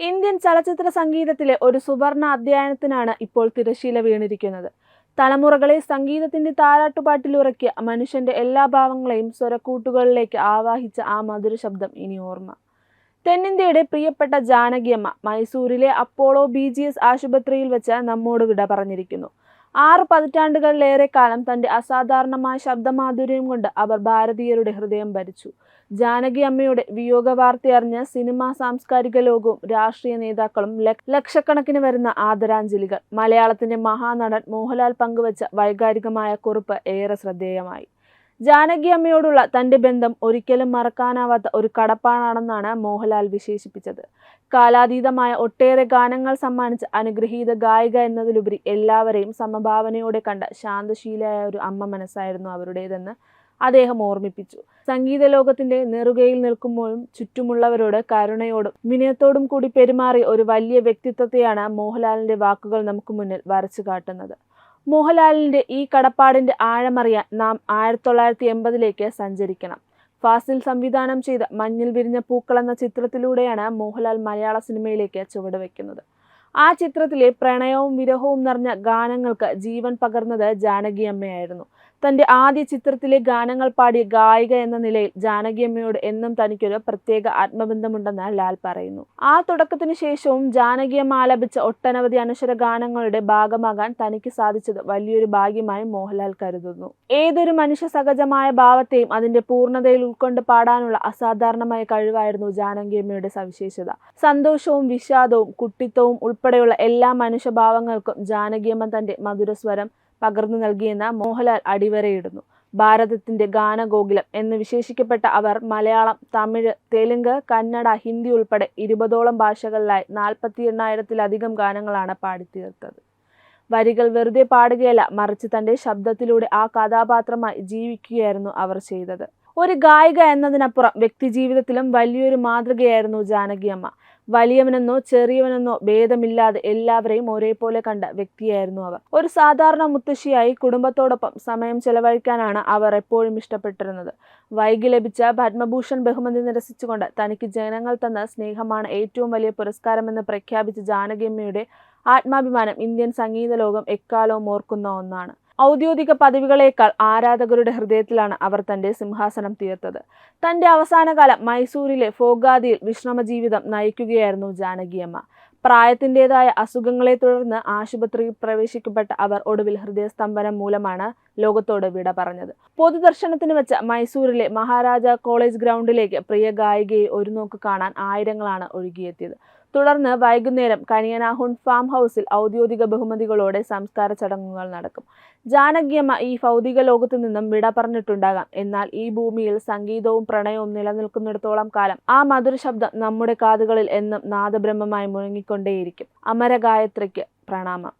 Indian ചലച്ചിത്ര സംഗീതത്തിലെ ഒരു സുവർണ അധ്യായത്തിനാണ് ഇപ്പോൾ തിരശീല വീണിരിക്കുന്നത്. തലമുറകളെ സംഗീതത്തിന്റെ താരാട്ടുപാട്ടിലുറക്കിയ മനുഷ്യന്റെ എല്ലാ ഭാവങ്ങളെയും സ്വരക്കൂട്ടുകളിലേക്ക് ആവാഹിച്ച ആ മധുര ശബ്ദം ഇനി ഓർമ്മ. തെന്നിന്ത്യയുടെ പ്രിയപ്പെട്ട ജാനകിയമ്മ മൈസൂരിലെ അപ്പോളോ BGS ആശുപത്രിയിൽ വെച്ച് നമ്മോട് വിട പറഞ്ഞിരിക്കുന്നു. 6 പതിറ്റാണ്ടുകളിലേറെ കാലം തന്റെ അസാധാരണമായ ശബ്ദമാധുര്യം കൊണ്ട് അവർ ഭാരതീയരുടെ ഹൃദയം ഭരിച്ചു. ജാനകി അമ്മയുടെ വിയോഗ വാർത്തയറിഞ്ഞ് സിനിമാ സാംസ്കാരിക ലോകവും രാഷ്ട്രീയ നേതാക്കളും ലക്ഷക്കണക്കിന് വരുന്ന ആദരാഞ്ജലികൾ. മലയാളത്തിന്റെ മഹാനടൻ മോഹൻലാൽ പങ്കുവച്ച വൈകാരികമായ കുറിപ്പ് ഏറെ ശ്രദ്ധേയമായി. ജാനകി അമ്മയോടുള്ള തന്റെ ബന്ധം ഒരിക്കലും മറക്കാനാവാത്ത ഒരു കടപ്പാടാണെന്നാണ് മോഹൻലാൽ വിശേഷിപ്പിച്ചത്. കാലാതീതമായ ഒട്ടേറെ ഗാനങ്ങൾ സമ്മാനിച്ച അനുഗ്രഹീത ഗായിക എന്നതിലുപരി എല്ലാവരെയും സമഭാവനയോടെ കണ്ട ശാന്തശീലയായ ഒരു അമ്മ മനസ്സായിരുന്നു അവരുടേതെന്ന് അദ്ദേഹം ഓർമ്മിപ്പിച്ചു. സംഗീത ലോകത്തിന്റെ നെറുകയിൽ നിൽക്കുമ്പോഴും ചുറ്റുമുള്ളവരോട് കരുണയോടും വിനയത്തോടും കൂടി പെരുമാറിയ ഒരു വലിയ വ്യക്തിത്വത്തെയാണ് മോഹൻലാലിന്റെ വാക്കുകൾ നമുക്ക് മുന്നിൽ വരച്ചു കാട്ടുന്നത്. മോഹൻലാലിന്റെ ഈ കടപ്പാടിന്റെ ആഴമറിയാൻ നാം 1980ലേക്ക് സഞ്ചരിക്കണം. ഫാസിൽ സംവിധാനം ചെയ്ത മഞ്ഞിൽ വിരിഞ്ഞ പൂക്കൾ എന്ന ചിത്രത്തിലൂടെയാണ് മോഹൻലാൽ മലയാള സിനിമയിലേക്ക് ചുവടുവെക്കുന്നത്. ആ ചിത്രത്തിലെ പ്രണയവും വിരഹവും നിറഞ്ഞ ഗാനങ്ങൾക്ക് ജീവൻ പകർന്നത് ജാനകി അമ്മയായിരുന്നു. തന്റെ ആദ്യ ചിത്രത്തിലെ ഗാനങ്ങൾ പാടിയ ഗായിക എന്ന നിലയിൽ ജാനകി അമ്മയോട് എന്നും തനിക്കൊരു പ്രത്യേക ആത്മബന്ധമുണ്ടെന്ന് ലാൽ പറയുന്നു. ആ തുടക്കത്തിന് ശേഷവും ജാനകി അമ്മ ആലപിച്ച ഒട്ടനവധി അനശ്വര ഗാനങ്ങളുടെ ഭാഗമാകാൻ തനിക്ക് സാധിച്ചത് വലിയൊരു ഭാഗ്യമായി മോഹൻലാൽ കരുതുന്നു. ഏതൊരു മനുഷ്യ സഹജമായ ഭാവത്തെയും അതിന്റെ പൂർണ്ണതയിൽ ഉൾക്കൊണ്ട് പാടാനുള്ള അസാധാരണമായ കഴിവായിരുന്നു ജാനകി അമ്മയുടെ സവിശേഷത. സന്തോഷവും വിഷാദവും കുട്ടിത്തവും ഉൾപ്പെടെയുള്ള എല്ലാ മനുഷ്യഭാവങ്ങൾക്കും ജാനകിയമ്മ തന്റെ മധുരസ്വരം പകർന്നു നൽകിയെന്ന് മോഹൻലാൽ അടിവരയിടുന്നു. ഭാരതത്തിന്റെ ഗാനഗോകുലം എന്ന് വിശേഷിക്കപ്പെട്ട അവർ മലയാളം, തമിഴ്, തെലുങ്ക്, കന്നഡ, ഹിന്ദി ഉൾപ്പെടെ 20ഓളം ഭാഷകളിലായി 48,000-ത്തിലധികം ഗാനങ്ങളാണ് പാടിത്തീർത്തത്. വരികൾ വെറുതെ പാടുകയല്ല, മറിച്ച് തന്റെ ശബ്ദത്തിലൂടെ ആ കഥാപാത്രമായി ജീവിക്കുകയായിരുന്നു അവർ ചെയ്തത്. ഒരു ഗായിക എന്നതിനപ്പുറം വ്യക്തിജീവിതത്തിലും വലിയൊരു മാതൃകയായിരുന്നു ജാനകിയമ്മ. വലിയവനെന്നോ ചെറിയവനെന്നോ ഭേദമില്ലാതെ എല്ലാവരെയും ഒരേപോലെ കണ്ട വ്യക്തിയായിരുന്നു അവർ. ഒരു സാധാരണ മുത്തശ്ശിയായി കുടുംബത്തോടൊപ്പം സമയം ചെലവഴിക്കാനാണ് അവർ എപ്പോഴും ഇഷ്ടപ്പെട്ടിരുന്നത്. വൈകി ലഭിച്ച പത്മഭൂഷൺ ബഹുമതി നിരസിച്ചുകൊണ്ട് തനിക്ക് ജനങ്ങൾ തന്ന സ്നേഹമാണ് ഏറ്റവും വലിയ പുരസ്കാരമെന്ന് പ്രഖ്യാപിച്ച ജാനകിയമ്മയുടെ ആത്മാഭിമാനം ഇന്ത്യൻ സംഗീത ലോകം എക്കാലവും ഓർക്കുന്ന ഒന്നാണ്. ഔദ്യോഗിക പദവികളേക്കാൾ ആരാധകരുടെ ഹൃദയത്തിലാണ് അവർ തന്റെ സിംഹാസനം തീർത്തത്. തന്റെ അവസാനകാലം മൈസൂരിലെ ഫോഗാദിയിൽ വിശ്രമ ജീവിതം നയിക്കുകയായിരുന്നു ജാനകിയമ്മ. പ്രായത്തിൻ്റെതായ അസുഖങ്ങളെ തുടർന്ന് ആശുപത്രിയിൽ പ്രവേശിക്കപ്പെട്ട അവർ ഒടുവിൽ ഹൃദയസ്തംഭനം മൂലമാണ് ലോകത്തോട് വിട പറഞ്ഞത്. പൊതുദർശനത്തിന് വെച്ച മൈസൂരിലെ മഹാരാജ കോളേജ് ഗ്രൗണ്ടിലേക്ക് പ്രിയ ഗായികയെ ഒരു നോക്ക് കാണാൻ ആയിരങ്ങളാണ് ഒഴുകിയെത്തിയത്. തുടർന്ന് വൈകുന്നേരം കനിയനാഹുൺ ഫാം ഹൗസിൽ ഔദ്യോഗിക ബഹുമതികളോടെ സംസ്കാര ചടങ്ങുകൾ നടക്കും. ജാനകിയമ്മ ഈ ഭൗതിക ലോകത്തു നിന്നും വിട പറഞ്ഞിട്ടുണ്ടാകാം. എന്നാൽ ഈ ഭൂമിയിൽ സംഗീതവും പ്രണയവും നിലനിൽക്കുന്നിടത്തോളം കാലം ആ മധുര ശബ്ദം നമ്മുടെ കാതുകളിൽ എന്നും നാദബ്രഹ്മമായി മുഴങ്ങിക്കൊണ്ടേയിരിക്കും. അമരഗായത്രിക്ക് പ്രണാമം.